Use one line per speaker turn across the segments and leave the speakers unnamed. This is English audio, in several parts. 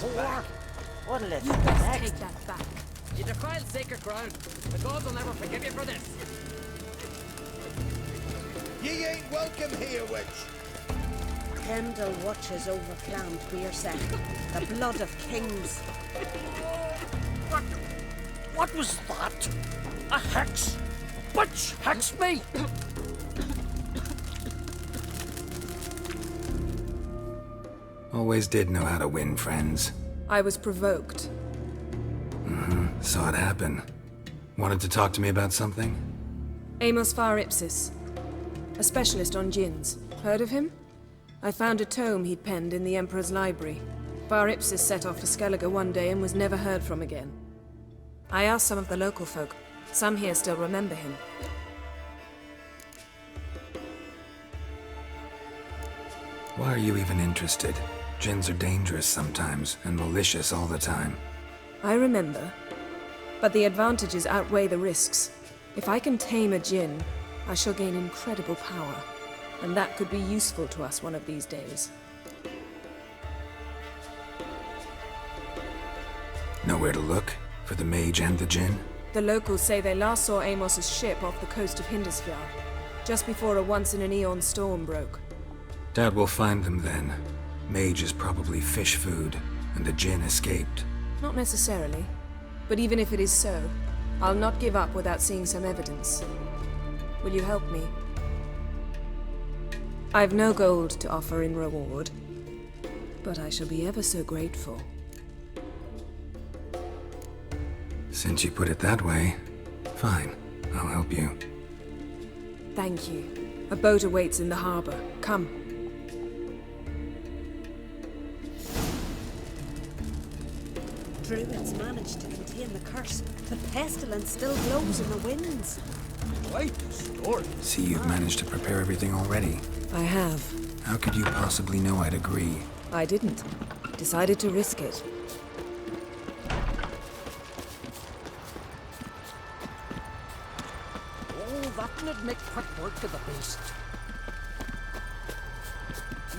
before. What'll it
You best
next?
take that back.
You defiled sacred ground. The gods will never forgive you for this.
Ye ain't welcome here, witch.
Kendall watches over clowned Beerset, the blood of kings.
What was that? A hex? Which hexed me?
Always did know how to win, friends.
I was provoked.
Saw it happen. Wanted to talk to me about something?
Amos Far Ipsis, a specialist on djinns. Heard of him? I found a tome he'd penned in the Emperor's library. Far Ipsis set off for Skellige one day and was never heard from again. I asked some of the local folk. Some here still remember him.
Why are you even interested? Djinns are dangerous sometimes, and malicious all the time.
I remember. But the advantages outweigh the risks. If I can tame a djinn, I shall gain incredible power. And that could be useful to us one of these days.
Nowhere to look? For the mage and the djinn?
The locals say they last saw Amos's ship off the coast of Hindisfjall, just before a once-in-an-eon storm broke.
Doubt we'll find them then. Mage is probably fish food, and the djinn escaped.
Not necessarily. But even if it is so, I'll not give up without seeing some evidence. Will you help me? I've no gold to offer in reward, but I shall be ever so grateful.
Since you put it that way, fine. I'll help you.
Thank you. A boat awaits in the harbor. Come.
Druids managed to contain the curse. The pestilence still blows in the winds.
Quite the story.
See, you've managed to prepare everything already.
I have.
How could you possibly know I'd agree?
I didn't. Decided to risk it.
Oh, that'd make quick work of the beast.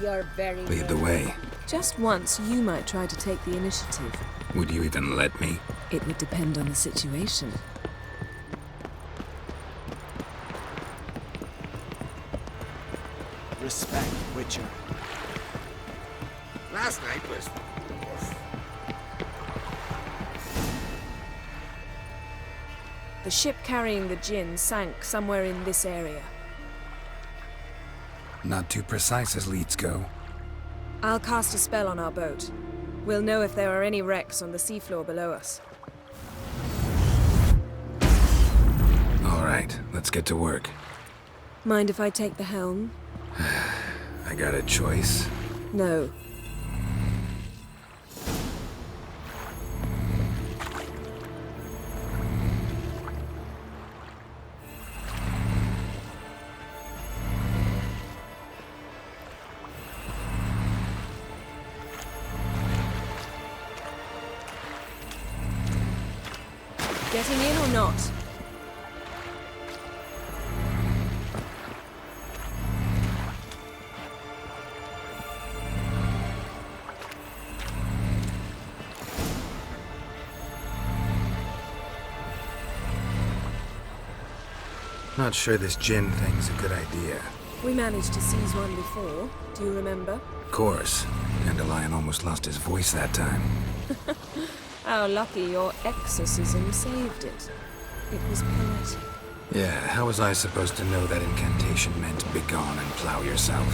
You're very
Lead the way.
Just once, you might try to take the initiative.
Would you even let me?
It would depend on the situation.
Respect, Witcher.
Last night was...
The ship carrying the djinn sank somewhere in this area.
Not too precise as leads go.
I'll cast a spell on our boat. We'll know if there are any wrecks on the seafloor below us.
All right, let's get to work.
Mind if I take the helm?
I got a choice.
No. Getting in or not?
Not sure this djinn thing's a good idea.
We managed to seize one before. Do you remember?
Of course. Dandelion almost lost his voice that time.
How lucky your exorcism saved it. It was poetic.
Yeah, how was I supposed to know that incantation meant begone and plow yourself?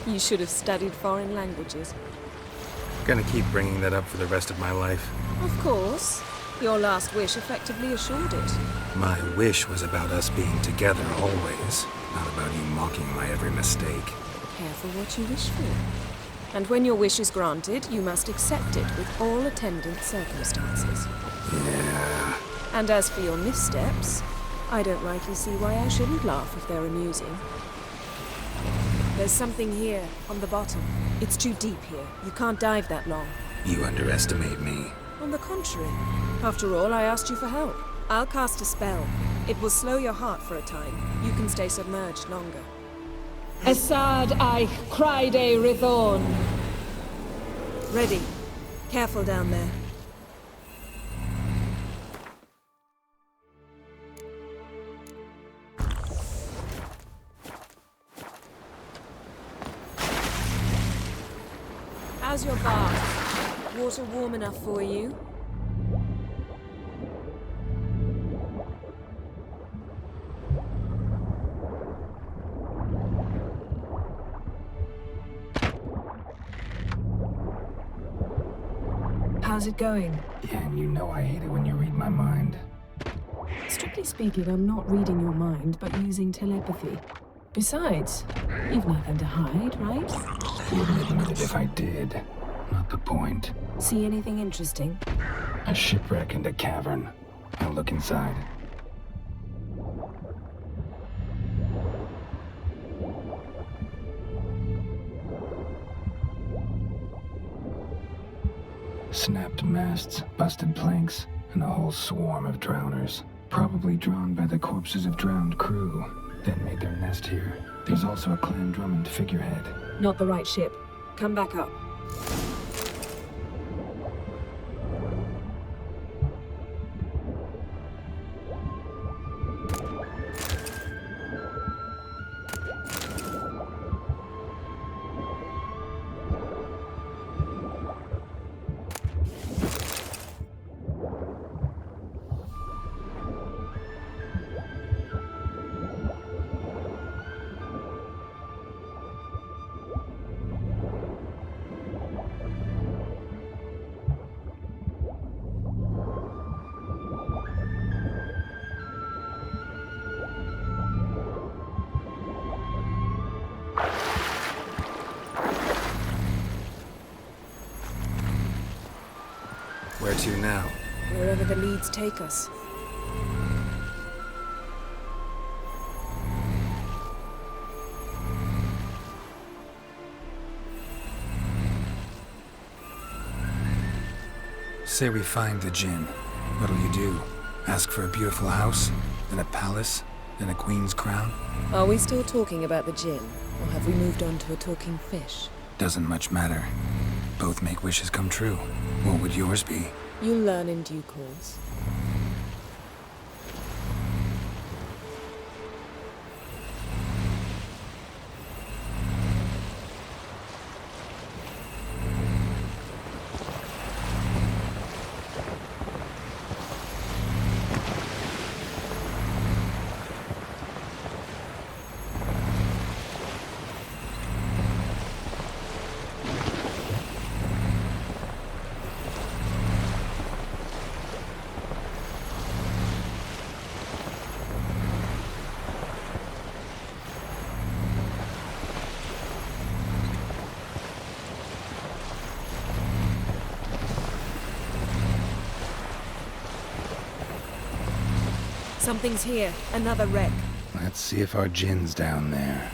You should have studied foreign languages.
Gonna keep bringing that up for the rest of my life.
Of course. Your last wish effectively assured it.
My wish was about us being together always, not about you mocking my every mistake.
Careful what you wish for. And when your wish is granted, you must accept it with all attendant circumstances.
Yeah.
And as for your missteps, I don't rightly see why I shouldn't laugh if they're amusing. There's something here, on the bottom. It's too deep here. You can't dive that long.
You underestimate me.
On the contrary. After all, I asked you for help. I'll cast a spell. It will slow your heart for a time. You can stay submerged longer.
Assad I Cried Rithorn.
Ready. Careful down there. How's your bath? Water warm enough for you? How's it going?
Yeah, and you know I hate it when you read my mind.
Strictly speaking, I'm not reading your mind, but using telepathy. Besides, you've nothing to hide, right?
Wouldn't admit it if I did. Not the point.
See anything interesting?
A shipwreck and a cavern. I'll look inside. Snapped masts, busted planks, and a whole swarm of drowners. Probably drawn by the corpses of drowned crew, then made their nest here. There's also a Clan Drummond figurehead.
Not the right ship. Come back up.
Where to now?
Wherever the leads take us.
Say we find the Jinn. What'll you do? Ask for a beautiful house? And a palace? And a queen's crown?
Are we still talking about the Jinn? Or have we moved on to a talking fish?
Doesn't much matter. Both make wishes come true. What would yours be?
You'll learn in due course. Something's here. Another wreck.
Let's see if our Jinn's down there.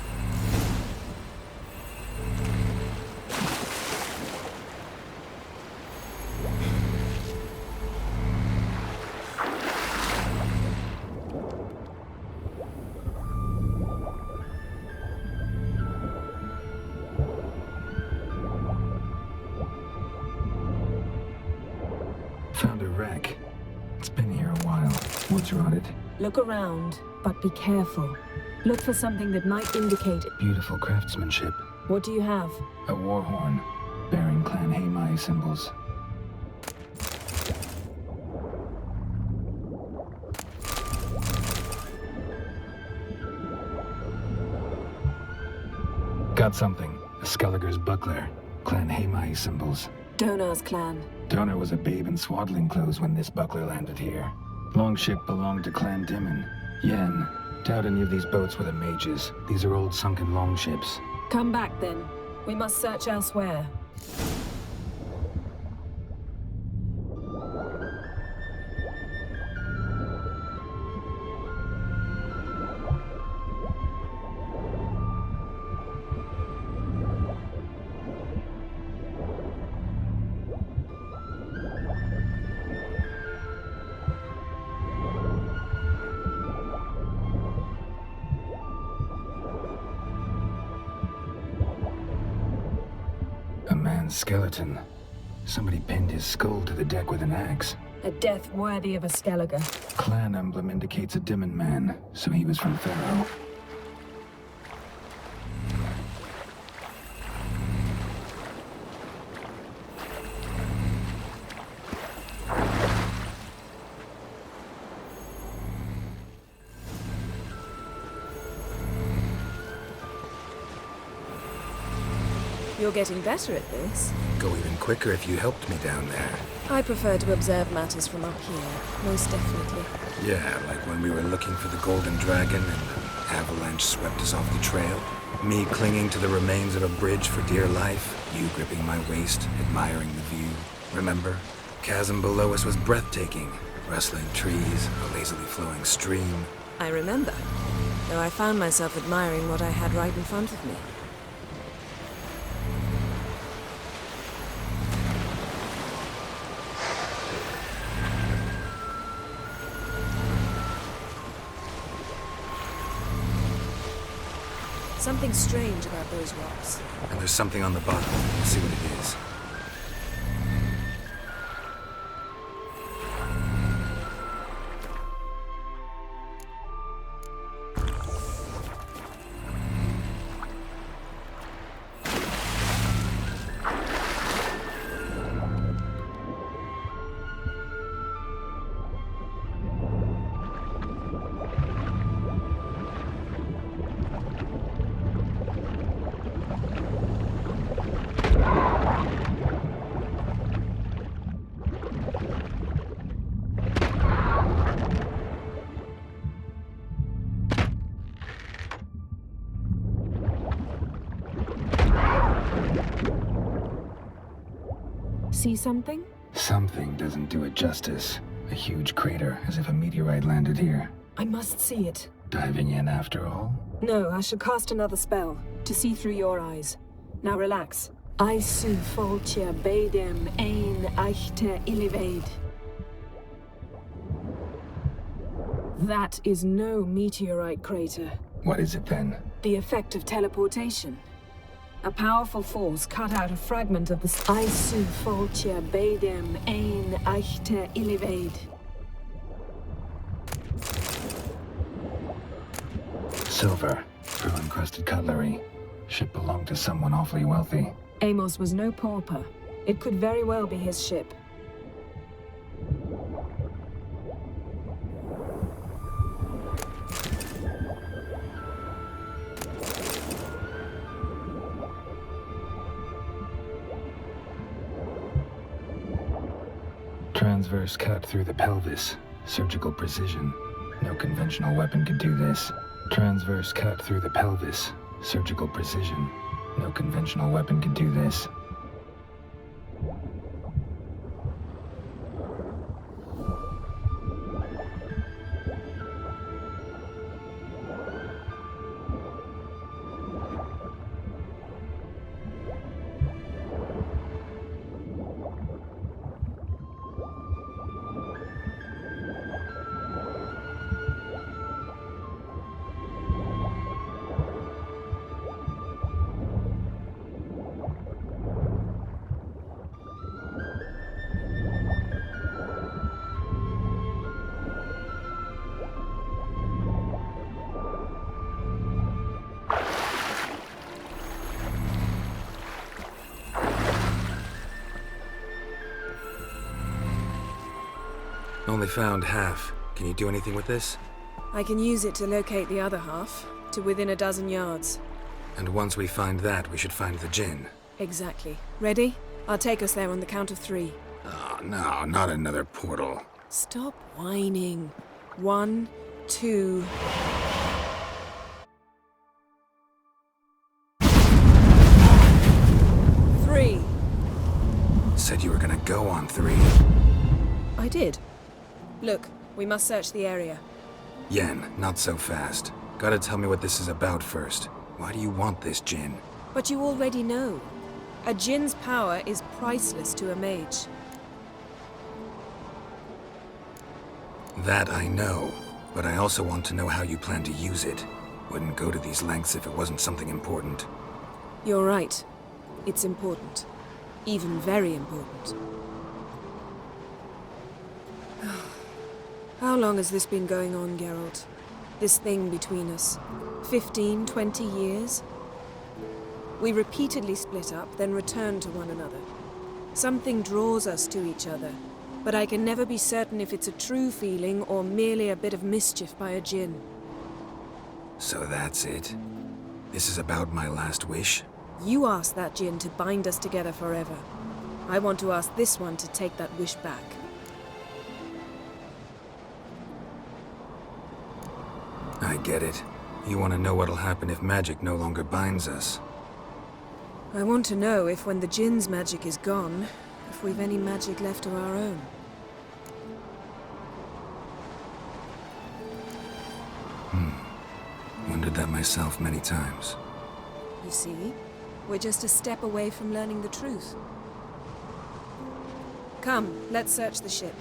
Found a wreck. It's been here a while. What's rotted?
Look around, but be careful. Look for something that might indicate it.
Beautiful craftsmanship.
What do you have?
A war horn, bearing Clan Haimai symbols. Got something. A Skelliger's buckler. Clan Haimai symbols.
Donar's clan.
Donar was a babe in swaddling clothes when this buckler landed here. Longship belonged to Clan Dimon. Yen. Doubt any of these boats were the mages. These are old sunken longships.
Come back then. We must search elsewhere.
A man's skeleton. Somebody pinned his skull to the deck with an axe.
A death worthy of a Skellige.
Clan emblem indicates a Dimmen man, so he was from Pharaoh.
You're getting better at this.
Go even quicker if you helped me down there.
I prefer to observe matters from up here, most definitely.
Yeah, like when we were looking for the Golden Dragon and the avalanche swept us off the trail. Me clinging to the remains of a bridge for dear life. You gripping my waist, admiring the view. Remember? Chasm below us was breathtaking. Rustling trees, a lazily flowing stream.
I remember, though I found myself admiring what I had right in front of me. Something strange about those rocks.
And there's something on the bottom. Let's see what it is.
See something?
Something doesn't do it justice. A huge crater, as if a meteorite landed here.
I must see it.
Diving in after all?
No, I should cast another spell, to see through your eyes. Now relax. I su foltje bedem ein echte illiveid. That is no meteorite crater.
What is it then?
The effect of teleportation. A powerful force cut out a fragment of the I su foltje bedem ein echte illiveid.
Silver, pearl-encrusted cutlery. Ship belonged to someone awfully wealthy.
Amos was no pauper. It could very well be his ship.
Transverse cut through the pelvis. Surgical precision. No conventional weapon could do this. Transverse cut through the pelvis. Surgical precision. No conventional weapon could do this.
Only found half. Can you do anything with this?
I can use it to locate the other half, to within a dozen yards.
And once we find that, we should find the Jinn.
Exactly. Ready? I'll take us there on the count of 3.
Oh, no, not another portal.
Stop whining. 1, 2... Three.
Said you were gonna go on 3.
I did. Look, we must search the area.
Yen, not so fast. Gotta tell me what this is about first. Why do you want this Jinn?
But you already know. A Jinn's power is priceless to a mage.
That I know, but I also want to know how you plan to use it. Wouldn't go to these lengths if it wasn't something important.
You're right. It's important. Even very important. How long has this been going on, Geralt? This thing between us? 15, 20 years? We repeatedly split up, then returned to one another. Something draws us to each other, but I can never be certain if it's a true feeling or merely a bit of mischief by a djinn.
So that's it? This is about my last wish?
You asked that djinn to bind us together forever. I want to ask this one to take that wish back.
I get it. You want to know what'll happen if magic no longer binds us.
I want to know if when the djinn's magic is gone, if we've any magic left of our own.
Wondered that myself many times.
You see? We're just a step away from learning the truth. Come, let's search the ship.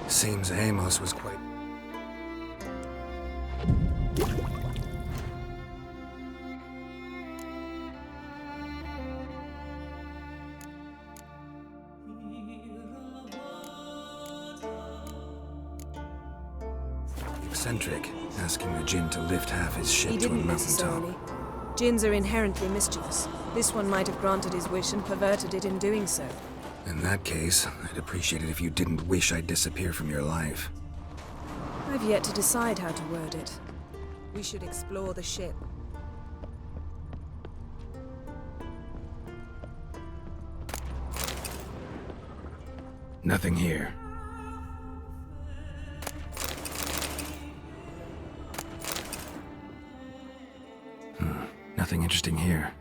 Seems Amos was quite... eccentric, asking the djinn to lift half his ship
He
to a
didn't
mountaintop.
necessarily. Djinns are inherently mischievous. This one might have granted his wish and perverted it in doing so.
In that case, I'd appreciate it if you didn't wish I'd disappear from your life.
I've yet to decide how to word it. We should explore the ship.
Nothing here. Nothing interesting here.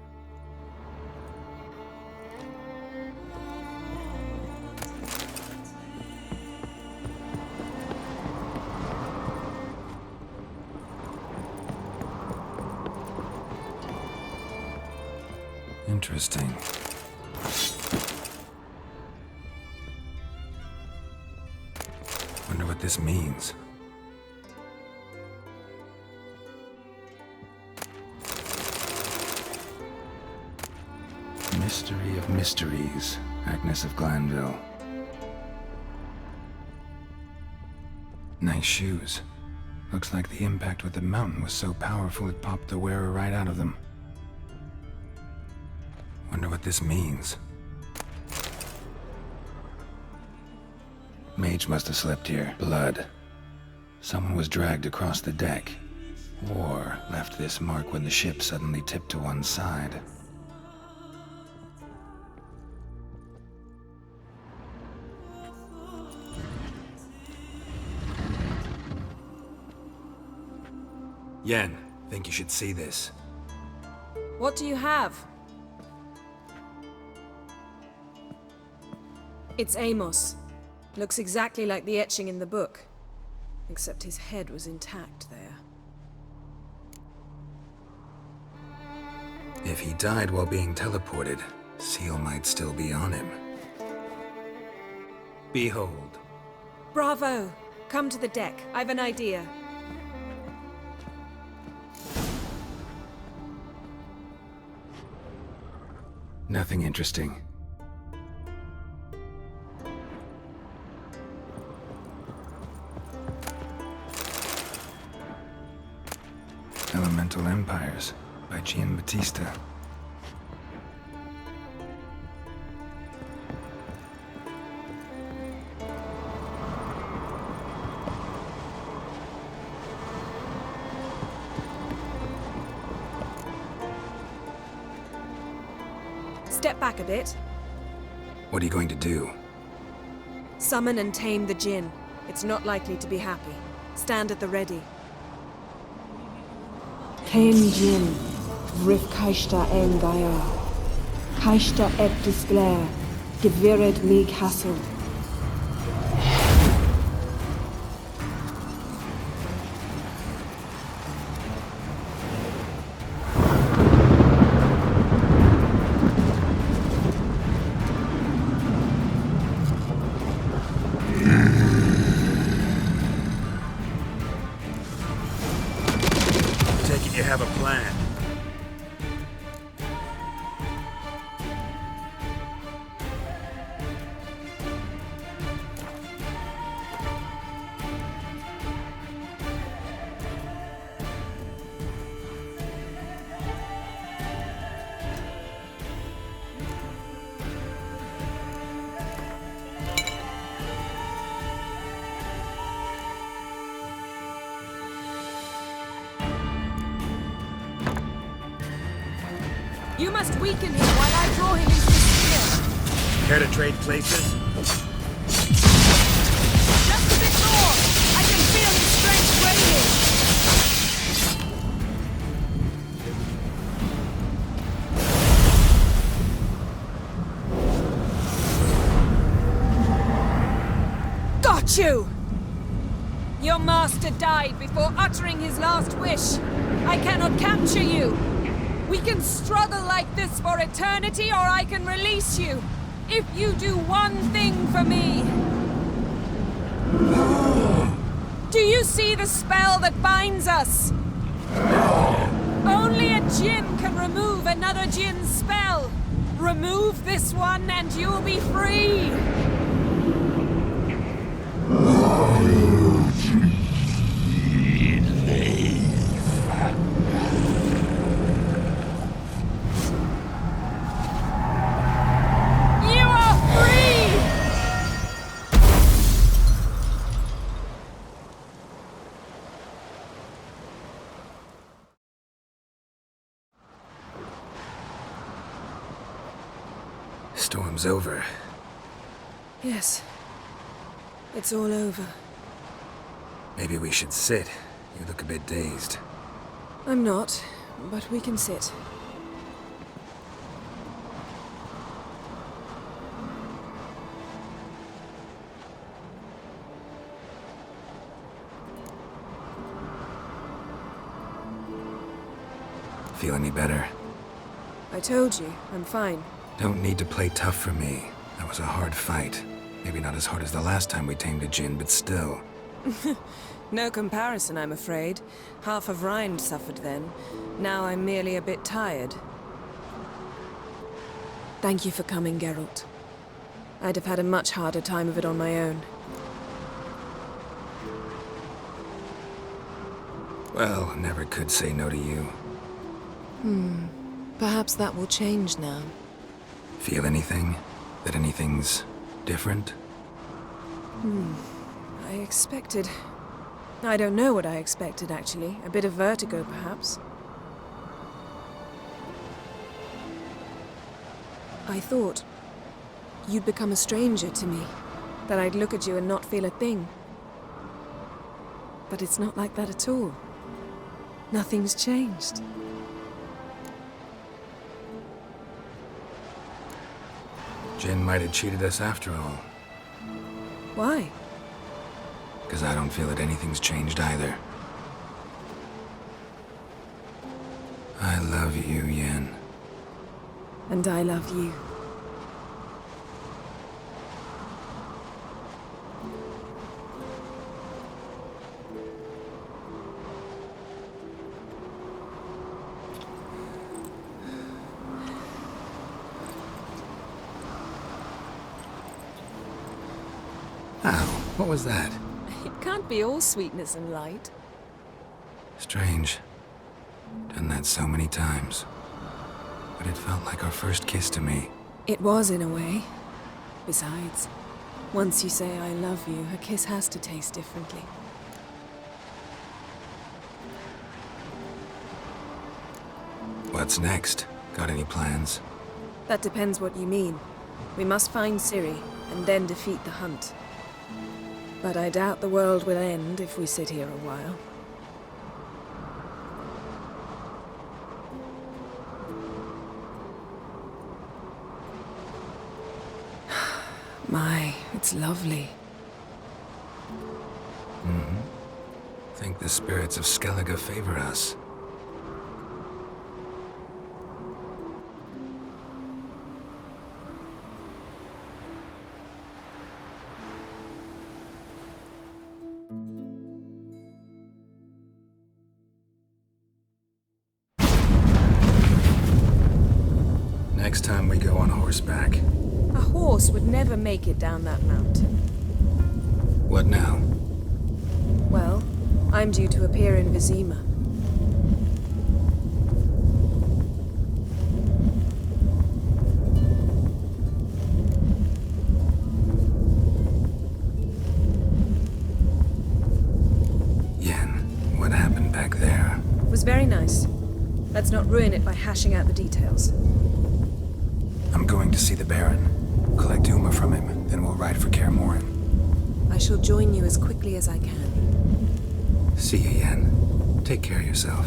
Interesting. Wonder what this means. Mystery of mysteries, Agnes of Glanville. Nice shoes. Looks like the impact with the mountain was so powerful it popped the wearer right out of them. Wonder what this means. Mage must have slept here. Blood. Someone was dragged across the deck. Or left this mark when the ship suddenly tipped to one side. Yen, think you should see this.
What do you have? It's Amos. Looks exactly like the etching in the book. Except his head was intact there.
If he died while being teleported, Seal might still be on him. Behold.
Bravo! Come to the deck. I've an idea.
Nothing interesting. Elemental Empires by Giambattista.
Step back a bit.
What are you going to do?
Summon and tame the djinn. It's not likely to be happy. Stand at the ready.
Tame Jin, Rif Kaishta Engaya, Kaishta et Disglair, Geviret me Castle.
You must weaken him while I draw him into the sphere.
Care to trade places?
Just a bit more! I can feel his strength waning! Got you! Your master died before uttering his last wish. I cannot capture you. We can struggle like this for eternity, or I can release you. If you do one thing for me. Do you see the spell that binds us? Only a djinn can remove another djinn's spell. Remove this one and you'll be free.
Storm's over.
Yes. It's all over.
Maybe we should sit. You look a bit dazed.
I'm not, but we can sit.
Feel any better?
I told you, I'm fine.
Don't need to play tough for me. That was a hard fight. Maybe not as hard as the last time we tamed a djinn, but still.
No comparison, I'm afraid. Half of Rind suffered then. Now I'm merely a bit tired. Thank you for coming, Geralt. I'd have had a much harder time of it on my own.
Well, never could say no to you.
Perhaps that will change now.
Feel anything? That anything's different?
I expected... I don't know what I expected, actually. A bit of vertigo, perhaps. I thought you'd become a stranger to me. That I'd look at you and not feel a thing. But it's not like that at all. Nothing's changed.
Jinn might have cheated us after all.
Why?
Because I don't feel that anything's changed either. I love you, Yen.
And I love you.
Ow, what was that?
It can't be all sweetness and light.
Strange. Done that so many times. But it felt like our first kiss to me.
It was, in a way. Besides, once you say I love you, a kiss has to taste differently.
What's next? Got any plans?
That depends what you mean. We must find Ciri, and then defeat the hunt. But I doubt the world will end if we sit here a while. My, it's lovely.
Think the spirits of Skellige favor us. Next time we go on horseback.
A horse would never make it down that mountain.
What now?
Well, I'm due to appear in Vizima.
Yen, what happened back there?
It was very nice. Let's not ruin it by hashing out the details.
I'm going to see the Baron. Collect Uma from him, then we'll ride for Kaer Morhen.
I shall join you as quickly as I can.
See you, Yen. Take care of yourself.